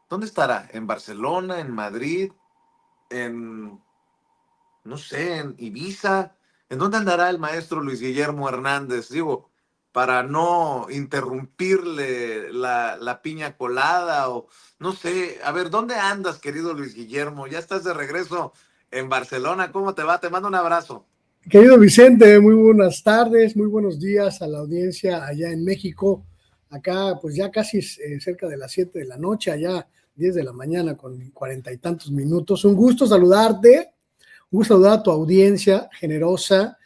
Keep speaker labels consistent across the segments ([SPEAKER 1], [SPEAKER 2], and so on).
[SPEAKER 1] ¿Dónde estará? ¿En Barcelona, en Madrid, en, no sé, en Ibiza? ¿En dónde andará el maestro Luis Guillermo Hernández? Digo, para no interrumpirle la piña colada o no sé. A ver, ¿dónde andas, querido Luis Guillermo? ¿Ya estás de regreso en Barcelona? ¿Cómo te va? Te mando un abrazo.
[SPEAKER 2] Querido Vicente, muy buenas tardes, muy buenos días a la audiencia allá en México. Acá, pues ya casi cerca de las 7 de la noche, allá 10 de la mañana con 40 y tantos minutos. Un gusto saludarte, un gusto saludar a tu audiencia generosa,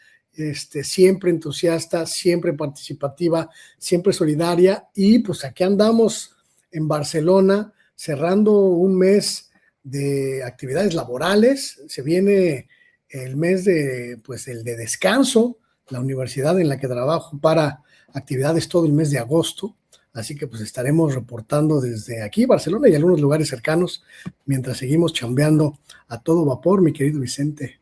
[SPEAKER 2] siempre entusiasta, siempre participativa, siempre solidaria. Y pues aquí andamos en Barcelona, cerrando un mes de actividades laborales. Se viene el mes el de descanso, la universidad en la que trabajo para actividades todo el mes de agosto, así que pues estaremos reportando desde aquí, Barcelona y algunos lugares cercanos, mientras seguimos chambeando a todo vapor, mi querido Vicente.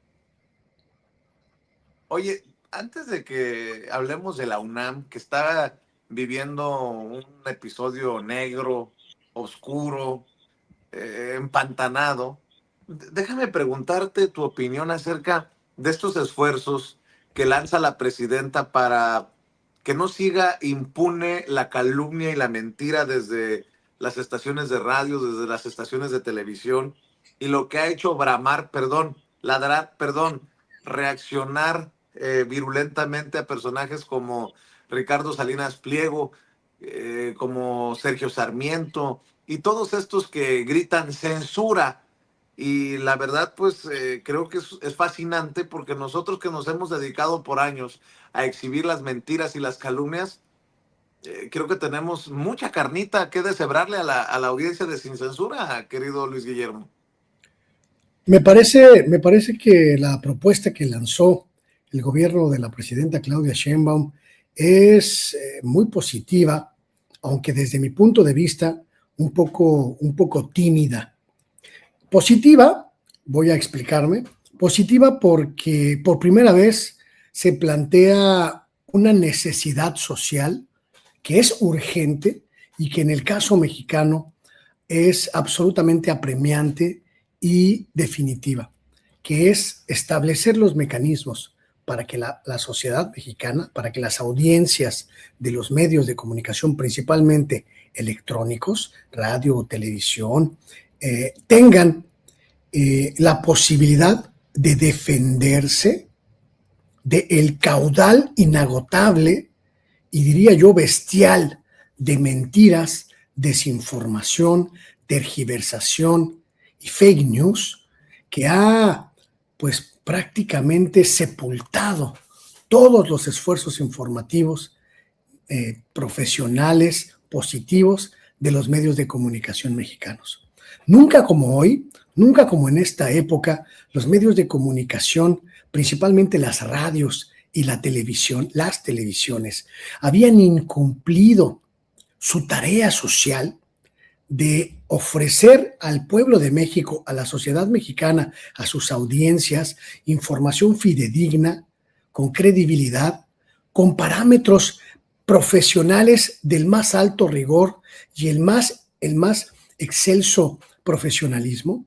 [SPEAKER 1] Oye, antes de que hablemos de la UNAM, que está viviendo un episodio negro, oscuro, empantanado, déjame preguntarte tu opinión acerca de estos esfuerzos que lanza la presidenta para que no siga impune la calumnia y la mentira desde las estaciones de radio, desde las estaciones de televisión, y lo que ha hecho bramar, perdón, ladrar, perdón, reaccionar virulentamente a personajes como Ricardo Salinas Pliego, como Sergio Sarmiento, y todos estos que gritan censura. Y la verdad, pues creo que es fascinante porque nosotros que nos hemos dedicado por años a exhibir las mentiras y las calumnias, creo que tenemos mucha carnita que deshebrarle a la audiencia de Sin Censura, querido Luis Guillermo.
[SPEAKER 2] Me parece que la propuesta que lanzó el gobierno de la presidenta Claudia Sheinbaum es muy positiva, aunque desde mi punto de vista un poco tímida. Positiva, voy a explicarme, positiva porque por primera vez se plantea una necesidad social que es urgente y que en el caso mexicano es absolutamente apremiante y definitiva, que es establecer los mecanismos para que la sociedad mexicana, para que las audiencias de los medios de comunicación, principalmente electrónicos, radio o televisión, tengan la posibilidad de defenderse del caudal inagotable y diría yo bestial de mentiras, desinformación, tergiversación y fake news que ha pues prácticamente sepultado todos los esfuerzos informativos profesionales, positivos de los medios de comunicación mexicanos. Nunca como hoy, nunca como en esta época, los medios de comunicación, principalmente las radios y la televisión, las televisiones, habían incumplido su tarea social de ofrecer al pueblo de México, a la sociedad mexicana, a sus audiencias, información fidedigna, con credibilidad, con parámetros profesionales del más alto rigor y el más excelso profesionalismo,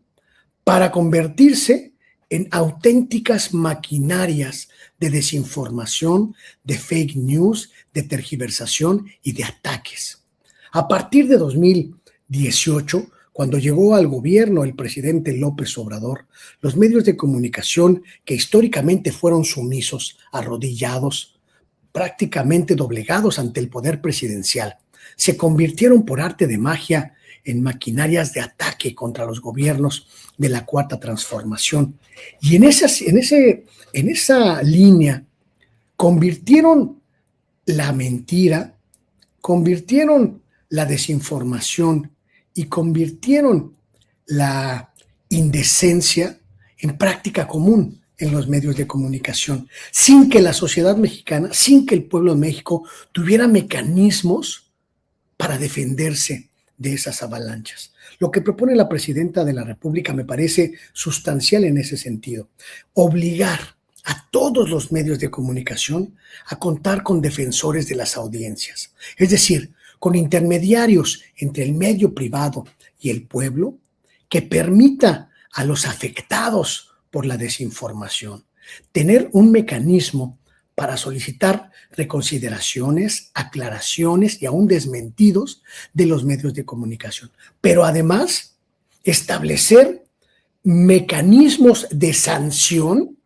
[SPEAKER 2] para convertirse en auténticas maquinarias de desinformación, de fake news, de tergiversación y de ataques. A partir de 2018, cuando llegó al gobierno el presidente López Obrador, los medios de comunicación que históricamente fueron sumisos, arrodillados, prácticamente doblegados ante el poder presidencial, se convirtieron por arte de magia en maquinarias de ataque contra los gobiernos de la Cuarta Transformación. Y en esa línea convirtieron la mentira, convirtieron la desinformación y convirtieron la indecencia en práctica común en los medios de comunicación, sin que la sociedad mexicana, sin que el pueblo de México tuviera mecanismos para defenderse de esas avalanchas. Lo que propone la presidenta de la República me parece sustancial en ese sentido. Obligar a todos los medios de comunicación a contar con defensores de las audiencias. Es decir, con intermediarios entre el medio privado y el pueblo, que permita a los afectados por la desinformación tener un mecanismo para solicitar reconsideraciones, aclaraciones y aún desmentidos de los medios de comunicación. Pero además, establecer mecanismos de sanción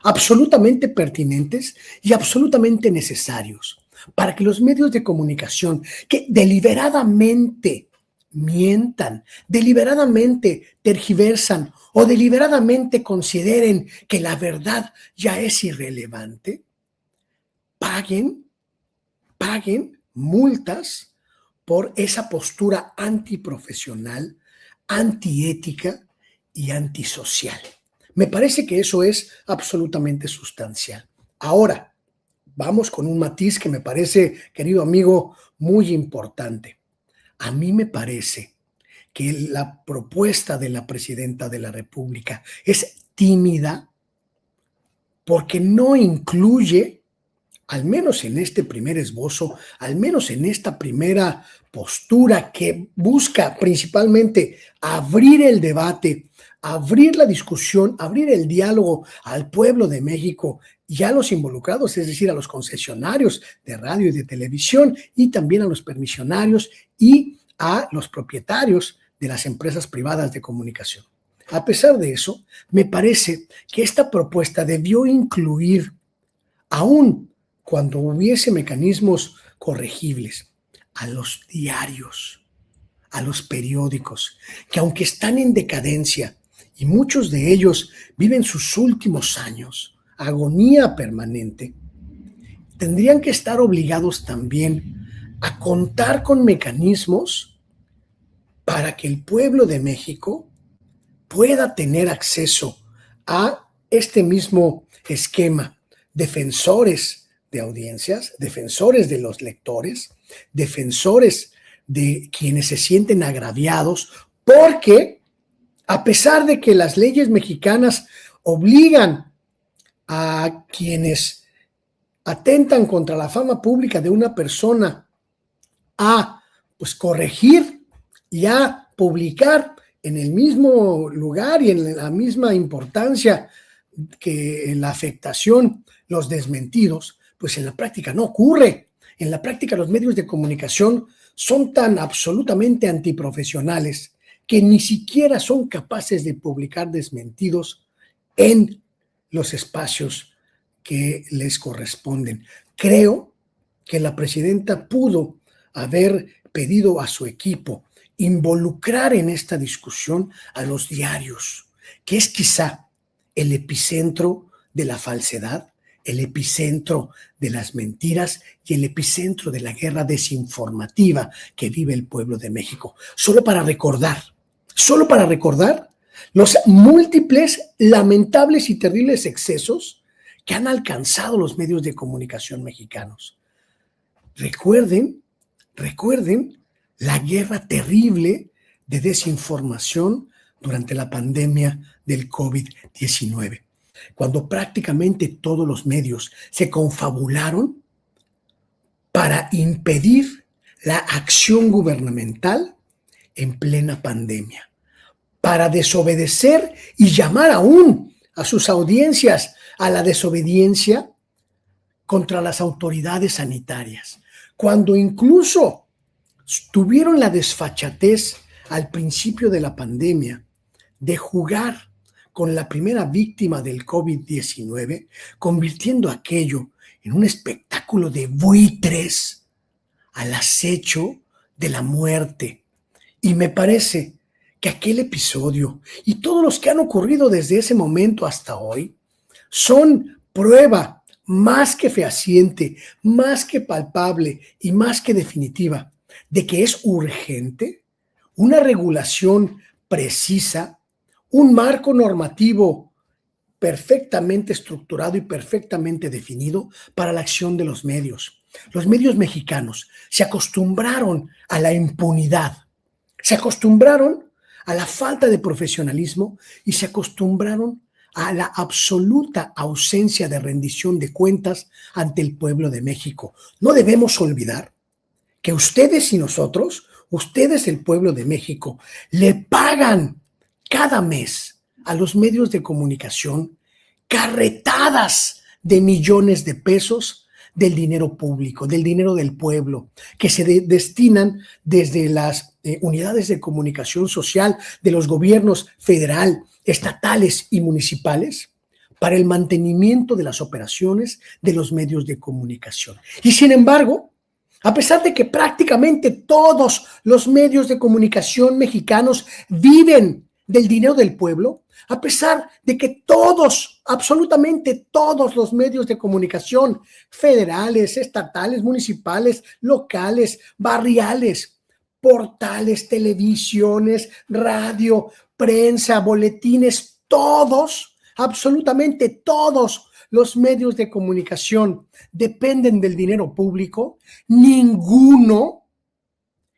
[SPEAKER 2] absolutamente pertinentes y absolutamente necesarios para que los medios de comunicación que deliberadamente mientan, deliberadamente tergiversan o deliberadamente consideren que la verdad ya es irrelevante, paguen multas por esa postura antiprofesional, antiética y antisocial. Me parece que eso es absolutamente sustancial. Ahora, vamos con un matiz que me parece, querido amigo, muy importante. A mí me parece que la propuesta de la presidenta de la República es tímida porque no incluye, al menos en este primer esbozo, al menos en esta primera postura que busca principalmente abrir el debate, abrir la discusión, abrir el diálogo al pueblo de México y a los involucrados, es decir, a los concesionarios de radio y de televisión y también a los permisionarios y a los propietarios de las empresas privadas de comunicación. A pesar de eso, me parece que esta propuesta debió incluir, aún cuando hubiese mecanismos corregibles, a los diarios, a los periódicos, que aunque están en decadencia y muchos de ellos viven sus últimos años, agonía permanente, tendrían que estar obligados también a contar con mecanismos para que el pueblo de México pueda tener acceso a este mismo esquema, defensores de audiencias, defensores de los lectores, defensores de quienes se sienten agraviados, porque a pesar de que las leyes mexicanas obligan a quienes atentan contra la fama pública de una persona a corregir y a publicar en el mismo lugar y en la misma importancia que en la afectación, los desmentidos, pues en la práctica no ocurre. En la práctica los medios de comunicación son tan absolutamente antiprofesionales que ni siquiera son capaces de publicar desmentidos en los espacios que les corresponden. Creo que la presidenta pudo haber pedido a su equipo involucrar en esta discusión a los diarios, que es quizá el epicentro de la falsedad, el epicentro de las mentiras y el epicentro de la guerra desinformativa que vive el pueblo de México. Solo para recordar los múltiples, lamentables y terribles excesos que han alcanzado los medios de comunicación mexicanos. Recuerden la guerra terrible de desinformación durante la pandemia del COVID-19, cuando prácticamente todos los medios se confabularon para impedir la acción gubernamental en plena pandemia, para desobedecer y llamar aún a sus audiencias a la desobediencia contra las autoridades sanitarias, cuando incluso tuvieron la desfachatez al principio de la pandemia de jugar con la primera víctima del COVID-19, convirtiendo aquello en un espectáculo de buitres al acecho de la muerte. Y me parece que aquel episodio y todos los que han ocurrido desde ese momento hasta hoy son prueba más que fehaciente, más que palpable y más que definitiva de que es urgente una regulación precisa, un marco normativo perfectamente estructurado y perfectamente definido para la acción de los medios. Los medios mexicanos se acostumbraron a la impunidad, se acostumbraron a la falta de profesionalismo y se acostumbraron a la absoluta ausencia de rendición de cuentas ante el pueblo de México. No debemos olvidar que ustedes y nosotros, ustedes el pueblo de México, le pagan cada mes a los medios de comunicación carretadas de millones de pesos del dinero público, del dinero del pueblo, que se destinan desde las unidades de comunicación social de los gobiernos federal, estatales y municipales para el mantenimiento de las operaciones de los medios de comunicación. Y sin embargo, a pesar de que prácticamente todos los medios de comunicación mexicanos viven del dinero del pueblo, a pesar de que todos, absolutamente todos los medios de comunicación federales, estatales, municipales, locales, barriales, portales, televisiones, radio, prensa, boletines, todos, absolutamente todos los medios de comunicación dependen del dinero público, ninguno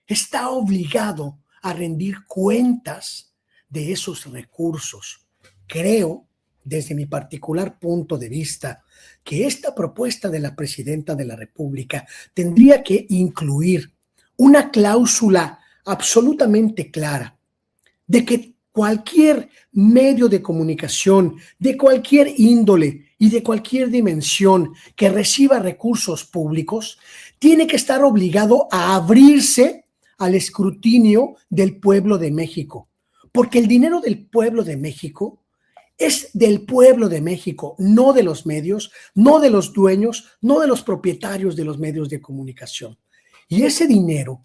[SPEAKER 2] está obligado a rendir cuentas de esos recursos. Creo, desde mi particular punto de vista, que esta propuesta de la presidenta de la República tendría que incluir una cláusula absolutamente clara de que cualquier medio de comunicación, de cualquier índole y de cualquier dimensión que reciba recursos públicos, tiene que estar obligado a abrirse al escrutinio del pueblo de México, porque el dinero del pueblo de México es del pueblo de México, no de los medios, no de los dueños, no de los propietarios de los medios de comunicación. Y ese dinero,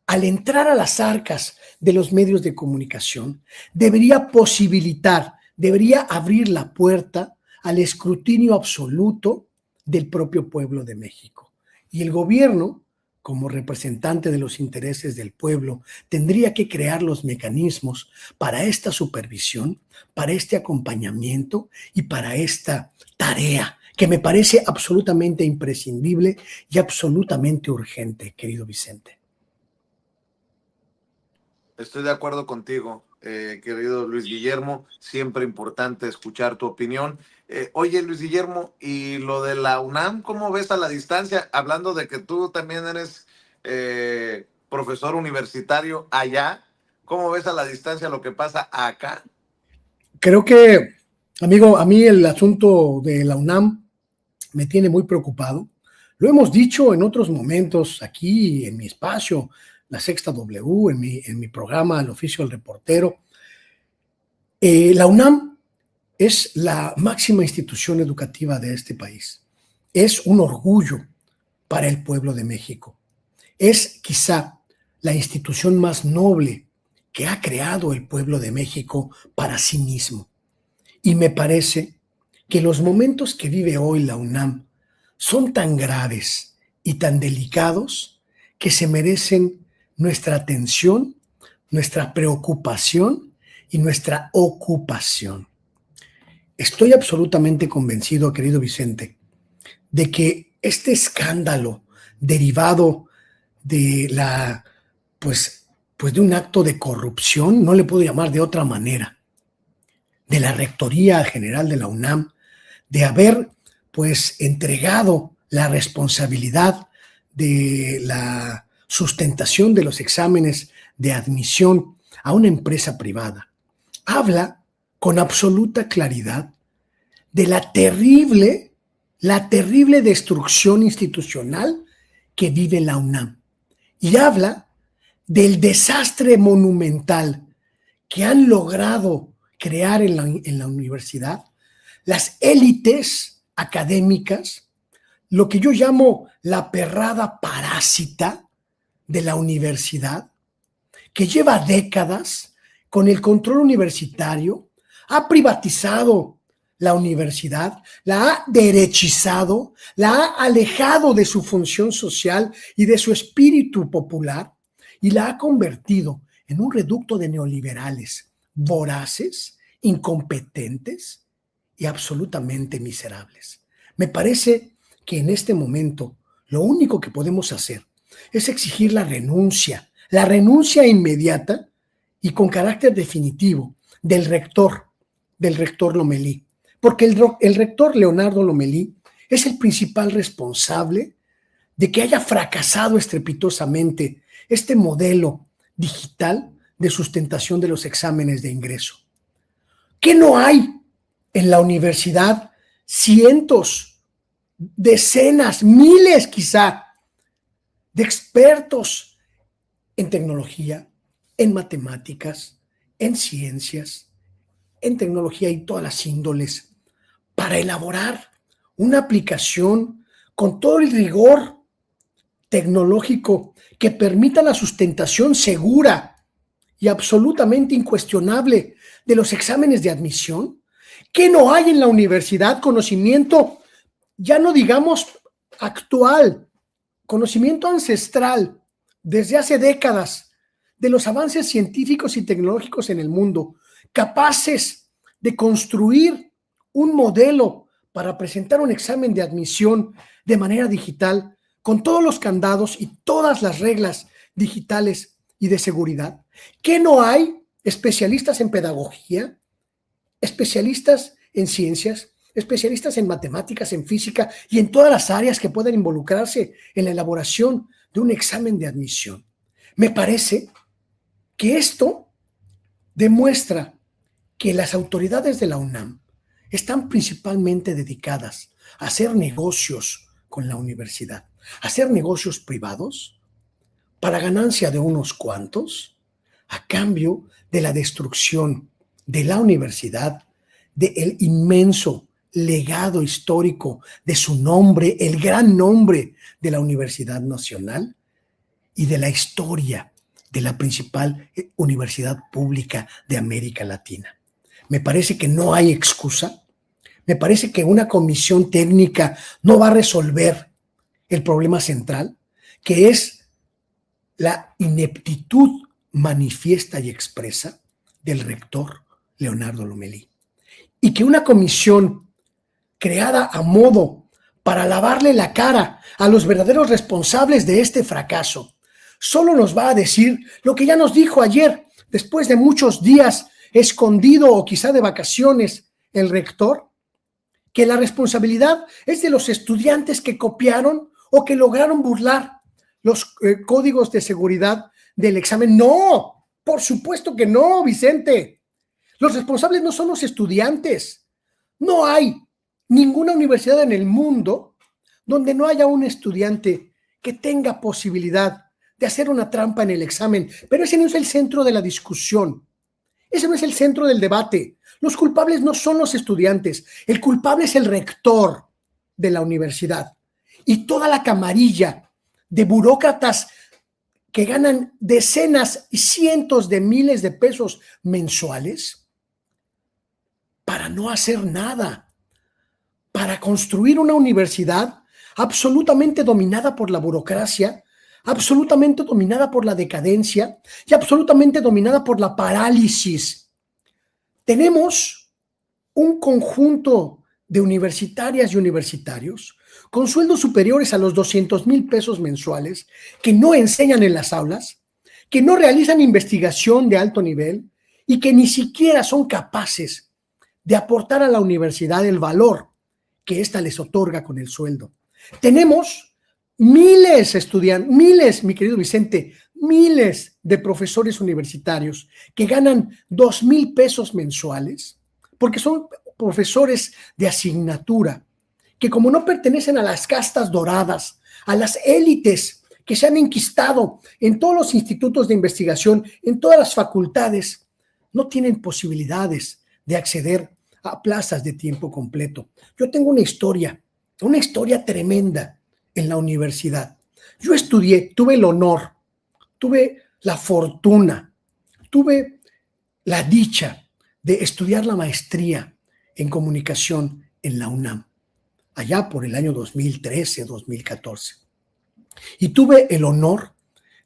[SPEAKER 2] al entrar a las arcas de los medios de comunicación, debería posibilitar, debería abrir la puerta al escrutinio absoluto del propio pueblo de México. Y el gobierno, como representante de los intereses del pueblo, tendría que crear los mecanismos para esta supervisión, para este acompañamiento y para esta tarea que me parece absolutamente imprescindible y absolutamente urgente, querido Vicente.
[SPEAKER 1] Estoy de acuerdo contigo, querido Luis Guillermo. Siempre importante escuchar tu opinión. Oye, Luis Guillermo, y lo de la UNAM, ¿cómo ves a la distancia? Hablando de que tú también eres profesor universitario allá, ¿cómo ves a la distancia lo que pasa acá?
[SPEAKER 2] Creo que, amigo, a mí el asunto de la UNAM me tiene muy preocupado. Lo hemos dicho en otros momentos aquí en mi espacio, La Sexta W, en mi programa El Oficio del Reportero. La UNAM es la máxima institución educativa de este país. Es un orgullo para el pueblo de México. Es quizá la institución más noble que ha creado el pueblo de México para sí mismo. Y me parece que los momentos que vive hoy la UNAM son tan graves y tan delicados que se merecen nuestra atención, nuestra preocupación y nuestra ocupación. Estoy absolutamente convencido, querido Vicente, de que este escándalo derivado de de un acto de corrupción, no le puedo llamar de otra manera, de la Rectoría General de la UNAM, de haber entregado la responsabilidad de la sustentación de los exámenes de admisión a una empresa privada, habla con absoluta claridad de la terrible destrucción institucional que vive la UNAM y habla del desastre monumental que han logrado crear en la universidad las élites académicas, lo que yo llamo la perrada parásita de la universidad, que lleva décadas con el control universitario, ha privatizado la universidad, la ha derechizado, la ha alejado de su función social y de su espíritu popular y la ha convertido en un reducto de neoliberales voraces, incompetentes y absolutamente miserables. Me parece que en este momento lo único que podemos hacer es exigir la renuncia inmediata y con carácter definitivo del rector Lomelí, porque el rector Leonardo Lomelí es el principal responsable de que haya fracasado estrepitosamente este modelo digital de sustentación de los exámenes de ingreso. ¿Qué no hay en la universidad? Cientos, decenas, miles quizá, de expertos en tecnología, en matemáticas, en ciencias, en tecnología y todas las índoles, para elaborar una aplicación con todo el rigor tecnológico que permita la sustentación segura y absolutamente incuestionable de los exámenes de admisión? ¿Qué no hay en la universidad? Conocimiento, ya no digamos actual, conocimiento ancestral desde hace décadas de los avances científicos y tecnológicos en el mundo, capaces de construir un modelo para presentar un examen de admisión de manera digital, con todos los candados y todas las reglas digitales y de seguridad. ¿Qué no hay? Especialistas en pedagogía, especialistas en ciencias, especialistas en matemáticas, en física y en todas las áreas que puedan involucrarse en la elaboración de un examen de admisión. Me parece que esto demuestra que las autoridades de la UNAM están principalmente dedicadas a hacer negocios con la universidad, a hacer negocios privados para ganancia de unos cuantos, a cambio de la destrucción de la universidad, del inmenso legado histórico de su nombre, el gran nombre de la Universidad Nacional y de la historia de la principal universidad pública de América Latina. Me parece que no hay excusa. Me parece que una comisión técnica no va a resolver el problema central, que es la ineptitud manifiesta y expresa del rector Leonardo Lomelí. Y que una comisión creada a modo para lavarle la cara a los verdaderos responsables de este fracaso solo nos va a decir lo que ya nos dijo ayer, después de muchos días escondido o quizá de vacaciones, el rector, que la responsabilidad es de los estudiantes que copiaron o que lograron burlar los códigos de seguridad del examen. No, por supuesto que no, Vicente. Los responsables no son los estudiantes. No hay ninguna universidad en el mundo donde no haya un estudiante que tenga posibilidad de hacer una trampa en el examen, pero ese no es el centro de la discusión. Ese no es el centro del debate. Los culpables no son los estudiantes. El culpable es el rector de la universidad y toda la camarilla de burócratas que ganan decenas y cientos de miles de pesos mensuales para no hacer nada, para construir una universidad absolutamente dominada por la burocracia, absolutamente dominada por la decadencia y absolutamente dominada por la parálisis. Tenemos un conjunto de universitarias y universitarios con sueldos superiores a los 200,000 pesos mensuales que no enseñan en las aulas, que no realizan investigación de alto nivel y que ni siquiera son capaces de aportar a la universidad el valor que ésta les otorga con el sueldo. Tenemos miles de estudiantes, miles, mi querido Vicente, miles de profesores universitarios que ganan 2,000 pesos mensuales porque son profesores de asignatura, que como no pertenecen a las castas doradas, a las élites que se han enquistado en todos los institutos de investigación, en todas las facultades, no tienen posibilidades de acceder a plazas de tiempo completo. Yo tengo una historia tremenda en la universidad. Yo estudié, tuve el honor, tuve la fortuna, tuve la dicha de estudiar la maestría en comunicación en la UNAM, allá por el año 2013, 2014. Y tuve el honor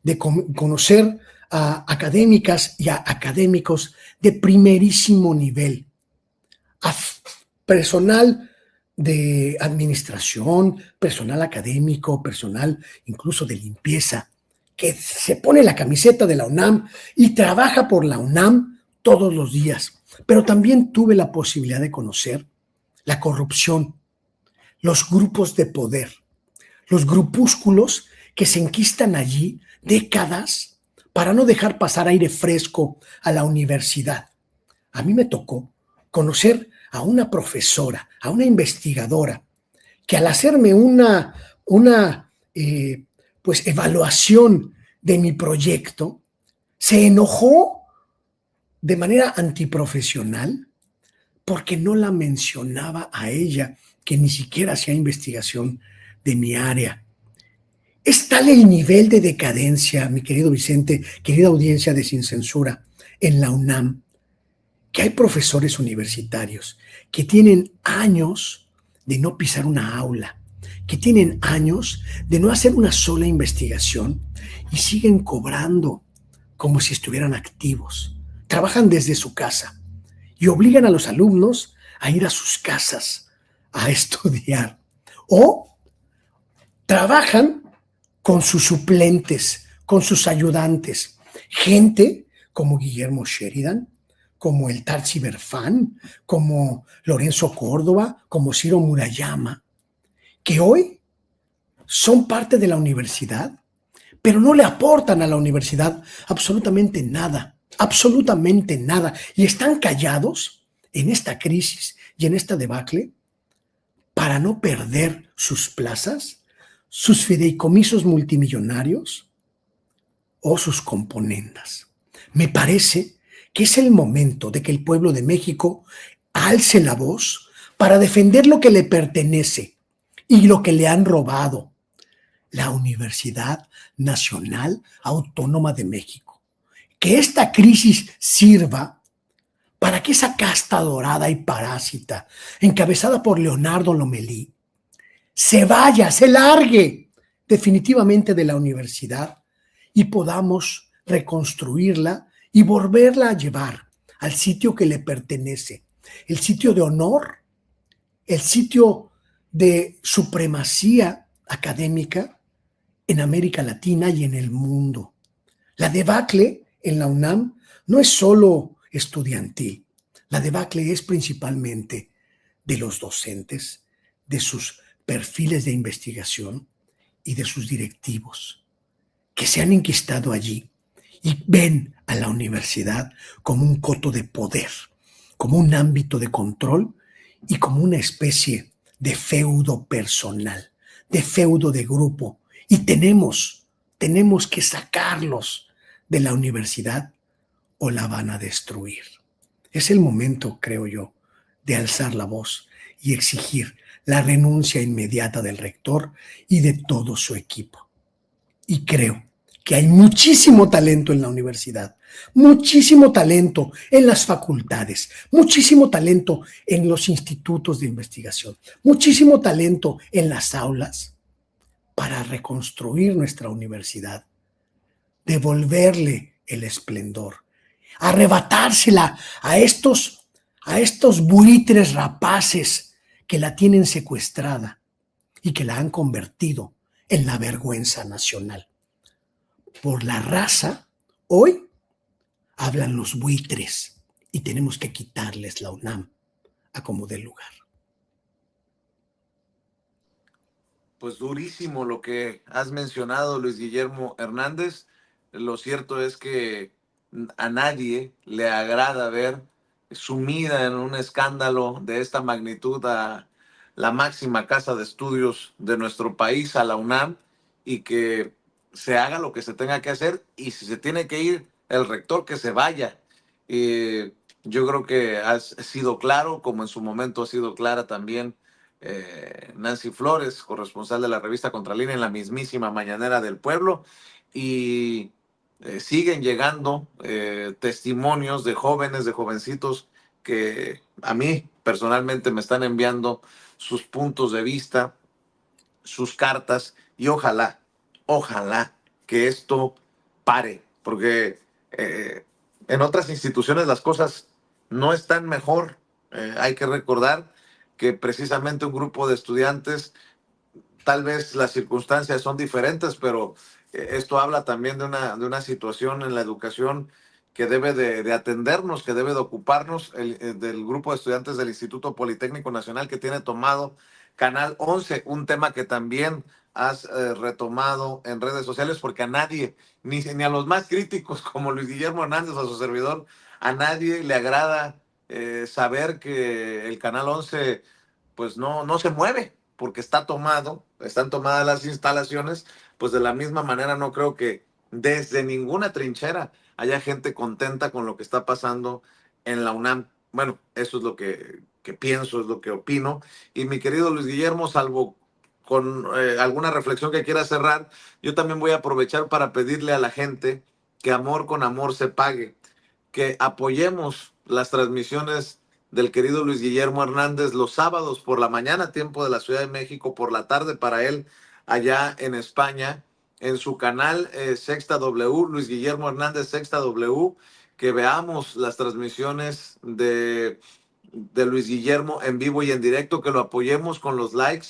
[SPEAKER 2] de conocer a académicas y a académicos de primerísimo nivel, a personal de administración, personal académico, personal incluso de limpieza, que se pone la camiseta de la UNAM y trabaja por la UNAM todos los días. Pero también tuve la posibilidad de conocer la corrupción, los grupos de poder, los grupúsculos que se enquistan allí décadas para no dejar pasar aire fresco a la universidad. A mí me tocó conocer a una profesora, a una investigadora, que al hacerme una pues evaluación de mi proyecto, se enojó de manera antiprofesional porque no la mencionaba a ella, que ni siquiera hacía investigación de mi área. Es tal el nivel de decadencia, mi querido Vicente, querida audiencia de Sin Censura, en la UNAM, que hay profesores universitarios que tienen años de no pisar una aula, que tienen años de no hacer una sola investigación y siguen cobrando como si estuvieran activos. Trabajan desde su casa y obligan a los alumnos a ir a sus casas a estudiar. O trabajan con sus suplentes, con sus ayudantes, gente como Guillermo Sheridan, como el tal Ciberfan, como Lorenzo Córdoba, como Ciro Murayama, que hoy son parte de la universidad, pero no le aportan a la universidad absolutamente nada, y están callados en esta crisis y en esta debacle para no perder sus plazas, sus fideicomisos multimillonarios o sus componendas. Me parece que es el momento de que el pueblo de México alce la voz para defender lo que le pertenece y lo que le han robado: la Universidad Nacional Autónoma de México. Que esta crisis sirva para que esa casta dorada y parásita, encabezada por Leonardo Lomelí, se vaya, se largue definitivamente de la universidad y podamos reconstruirla y volverla a llevar al sitio que le pertenece, el sitio de honor, el sitio de supremacía académica en América Latina y en el mundo. La debacle en la UNAM no es solo estudiantil, la debacle es principalmente de los docentes, de sus perfiles de investigación y de sus directivos, que se han enquistado allí y ven a la universidad como un coto de poder, como un ámbito de control y como una especie de feudo personal, de feudo de grupo. Y tenemos que sacarlos de la universidad o la van a destruir. Es el momento, creo yo, de alzar la voz y exigir la renuncia inmediata del rector y de todo su equipo. Y creo que hay muchísimo talento en la universidad, muchísimo talento en las facultades, muchísimo talento en los institutos de investigación, muchísimo talento en las aulas para reconstruir nuestra universidad, devolverle el esplendor, arrebatársela a estos buitres rapaces que la tienen secuestrada y que la han convertido en la vergüenza nacional. Por la raza, hoy hablan los buitres y tenemos que quitarles la UNAM a como dé lugar.
[SPEAKER 1] Pues durísimo lo que has mencionado, Luis Guillermo Hernández. Lo cierto es que a nadie le agrada ver sumida en un escándalo de esta magnitud a la máxima casa de estudios de nuestro país, a la UNAM, y que se haga lo que se tenga que hacer, y si se tiene que ir el rector, que se vaya. Yo creo que has sido claro, como en su momento ha sido clara también Nancy Flores, corresponsal de la revista Contralínea en la mismísima Mañanera del Pueblo, y siguen llegando testimonios de jóvenes, de jovencitos que a mí personalmente me están enviando sus puntos de vista, sus cartas, y ojalá que esto pare, porque en otras instituciones las cosas no están mejor. Hay que recordar que precisamente un grupo de estudiantes, tal vez las circunstancias son diferentes, pero esto habla también de una situación en la educación que debe de atendernos, que debe de ocuparnos del grupo de estudiantes del Instituto Politécnico Nacional, que tiene tomado Canal 11, un tema que también has retomado en redes sociales, porque a nadie, ni a los más críticos como Luis Guillermo Hernández, a su servidor, a nadie le agrada saber que el Canal 11 pues no se mueve, porque está tomado, están tomadas las instalaciones. Pues de la misma manera no creo que desde ninguna trinchera haya gente contenta con lo que está pasando en la UNAM. Bueno, eso es lo que pienso, es lo que opino. Y mi querido Luis Guillermo, salvo con alguna reflexión que quiera cerrar, yo también voy a aprovechar para pedirle a la gente que amor con amor se pague, que apoyemos las transmisiones del querido Luis Guillermo Hernández los sábados por la mañana, tiempo de la Ciudad de México, por la tarde para él allá en España, en su canal Sexta W, Luis Guillermo Hernández Sexta W, que veamos las transmisiones de Luis Guillermo en vivo y en directo, que lo apoyemos con los likes,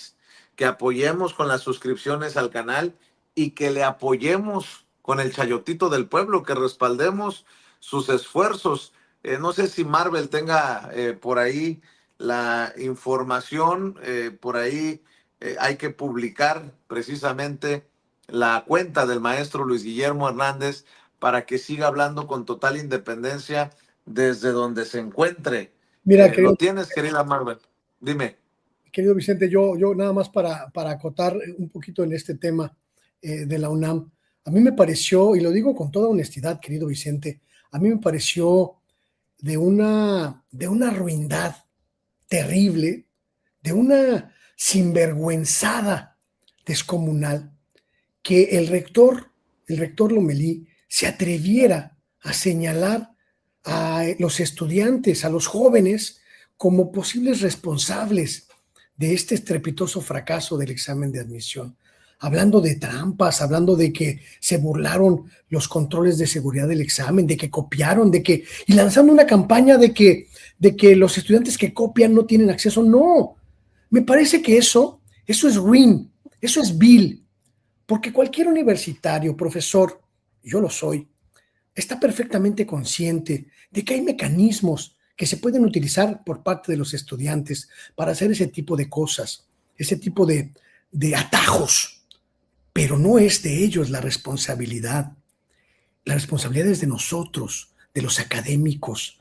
[SPEAKER 1] que apoyemos con las suscripciones al canal y que le apoyemos con el chayotito del pueblo, que respaldemos sus esfuerzos. No sé si Marvel tenga por ahí la información, por ahí hay que publicar precisamente la cuenta del maestro Luis Guillermo Hernández para que siga hablando con total independencia desde donde se encuentre.
[SPEAKER 2] Mira,
[SPEAKER 1] Lo tienes, querida Marvel. Dime.
[SPEAKER 2] querido Vicente, yo nada más para acotar un poquito en este tema de la UNAM, a mí me pareció, y lo digo con toda honestidad, querido Vicente, a mí me pareció de una ruindad terrible, de una sinvergüenzada descomunal, que el rector Lomelí, se atreviera a señalar a los estudiantes, a los jóvenes, como posibles responsables de este estrepitoso fracaso del examen de admisión, hablando de trampas, hablando de que se burlaron los controles de seguridad del examen, de que copiaron, y lanzando una campaña de que los estudiantes que copian no tienen acceso. No, me parece que eso es ruin, eso es vil, porque cualquier universitario, profesor, yo lo soy, está perfectamente consciente de que hay mecanismos que se pueden utilizar por parte de los estudiantes para hacer ese tipo de cosas, ese tipo de atajos, pero no es de ellos la responsabilidad. La responsabilidad es de nosotros, de los académicos,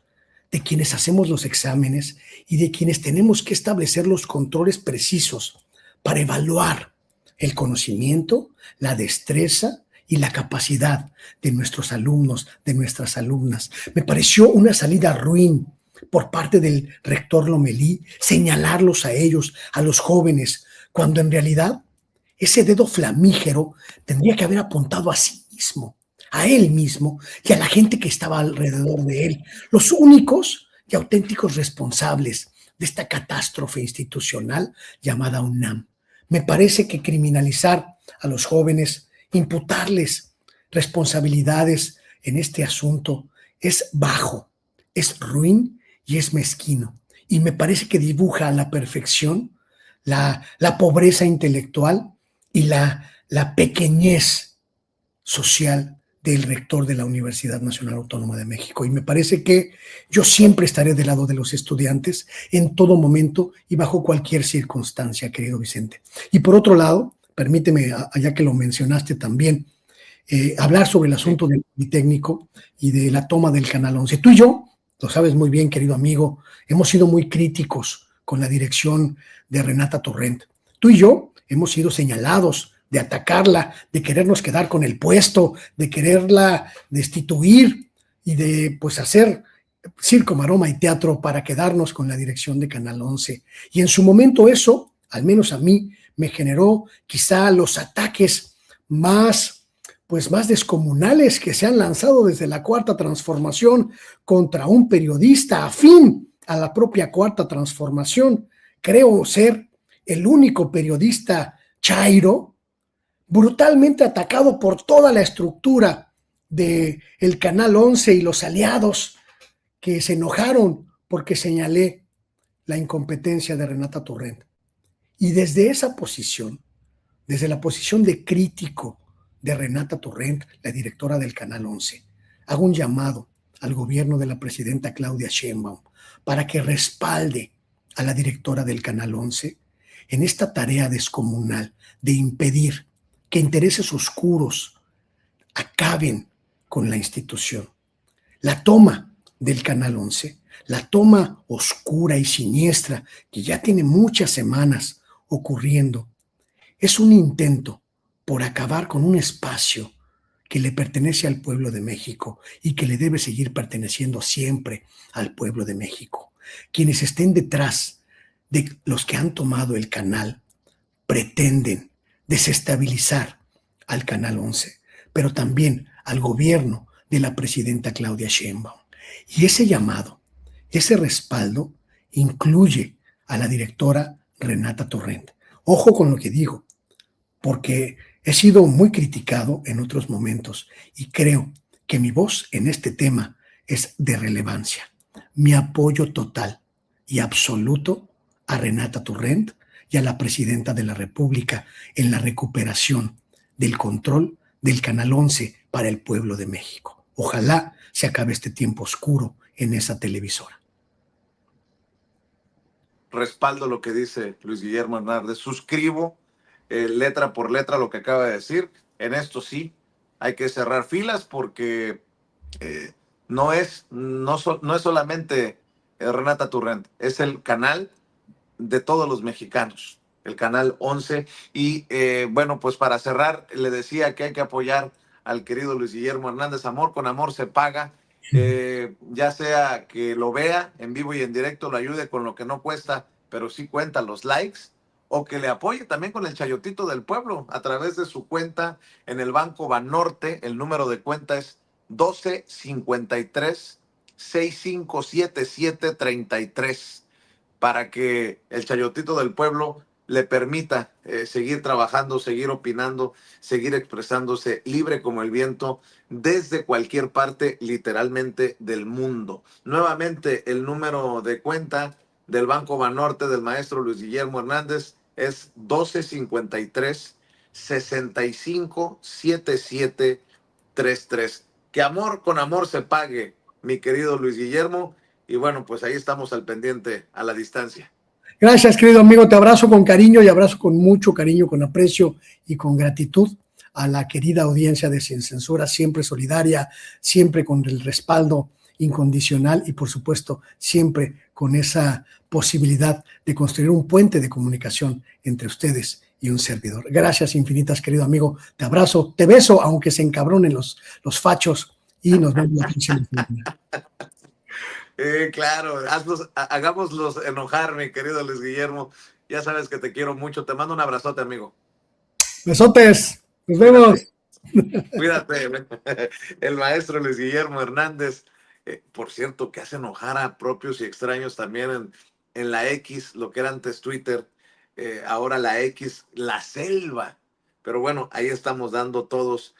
[SPEAKER 2] de quienes hacemos los exámenes y de quienes tenemos que establecer los controles precisos para evaluar el conocimiento, la destreza y la capacidad de nuestros alumnos, de nuestras alumnas. Me pareció una salida ruin por parte del rector Lomelí señalarlos a ellos, a los jóvenes, cuando en realidad ese dedo flamígero tendría que haber apuntado a sí mismo, a él mismo y a la gente que estaba alrededor de él, los únicos y auténticos responsables de esta catástrofe institucional llamada UNAM. Me parece que criminalizar a los jóvenes, imputarles responsabilidades en este asunto es bajo, es ruin y es mezquino. Y me parece que dibuja a la perfección la pobreza intelectual y la pequeñez social del rector de la Universidad Nacional Autónoma de México. Y me parece que yo siempre estaré del lado de los estudiantes en todo momento y bajo cualquier circunstancia, querido Vicente. Y por otro lado, permíteme, ya que lo mencionaste también, hablar sobre el asunto del Politécnico y de la toma del Canal 11. Tú y yo, lo sabes muy bien, querido amigo, hemos sido muy críticos con la dirección de Renata Torrent. Tú y yo hemos sido señalados de atacarla, de querernos quedar con el puesto, de quererla destituir y de pues hacer circo, maroma y teatro para quedarnos con la dirección de Canal 11. Y en su momento eso, al menos a mí, me generó quizá los ataques más descomunales que se han lanzado desde la Cuarta Transformación contra un periodista afín a la propia Cuarta Transformación. Creo ser el único periodista chairo brutalmente atacado por toda la estructura del Canal 11 y los aliados que se enojaron porque señalé la incompetencia de Renata Torrent. Y desde esa posición, desde la posición de crítico de Renata Torrent, la directora del Canal 11, hago un llamado al gobierno de la presidenta Claudia Sheinbaum para que respalde a la directora del Canal 11 en esta tarea descomunal de impedir que intereses oscuros acaben con la institución. La toma del Canal 11, la toma oscura y siniestra que ya tiene muchas semanas ocurriendo, es un intento por acabar con un espacio que le pertenece al pueblo de México y que le debe seguir perteneciendo siempre al pueblo de México. Quienes estén detrás de los que han tomado el canal pretenden desestabilizar al Canal 11, pero también al gobierno de la presidenta Claudia Sheinbaum. Y ese llamado, ese respaldo, incluye a la directora Renata Torrent. Ojo con lo que digo, porque he sido muy criticado en otros momentos y creo que mi voz en este tema es de relevancia. Mi apoyo total y absoluto a Renata Torrent y a la presidenta de la República en la recuperación del control del Canal 11 para el pueblo de México. Ojalá se acabe este tiempo oscuro en esa televisora.
[SPEAKER 1] Respaldo lo que dice Luis Guillermo Hernández. Suscribo letra por letra lo que acaba de decir. En esto sí hay que cerrar filas porque no es solamente Renata Turrent, es el canal de todos los mexicanos, el canal 11. Y bueno, pues para cerrar, le decía que hay que apoyar al querido Luis Guillermo Hernández. Amor con amor se paga. Ya sea que lo vea en vivo y en directo, lo ayude con lo que no cuesta, pero sí cuenta los likes, o que le apoye también con el Chayotito del Pueblo a través de su cuenta en el Banco Banorte. El número de cuenta es 1253 657733, para que el Chayotito del Pueblo le permita seguir trabajando, seguir opinando, seguir expresándose libre como el viento desde cualquier parte, literalmente, del mundo. Nuevamente, el número de cuenta del Banco Banorte del maestro Luis Guillermo Hernández es 1253 657733. Que amor con amor se pague, mi querido Luis Guillermo. Y bueno, pues ahí estamos al pendiente, a la distancia.
[SPEAKER 2] Gracias, querido amigo. Te abrazo con cariño y abrazo con mucho cariño, con aprecio y con gratitud a la querida audiencia de Sin Censura, siempre solidaria, siempre con el respaldo incondicional y, por supuesto, siempre con esa posibilidad de construir un puente de comunicación entre ustedes y un servidor. Gracias infinitas, querido amigo. Te abrazo, te beso, aunque se encabronen los fachos, y nos vemos la próxima semana.
[SPEAKER 1] Claro, hagámoslos enojar, mi querido Luis Guillermo. Ya sabes que te quiero mucho. Te mando un abrazote, amigo.
[SPEAKER 2] Besotes, nos vemos.
[SPEAKER 1] Cuídate. El maestro Luis Guillermo Hernández, por cierto, que hace enojar a propios y extraños también en la X, lo que era antes Twitter, ahora la X, la selva. Pero bueno, ahí estamos dando todos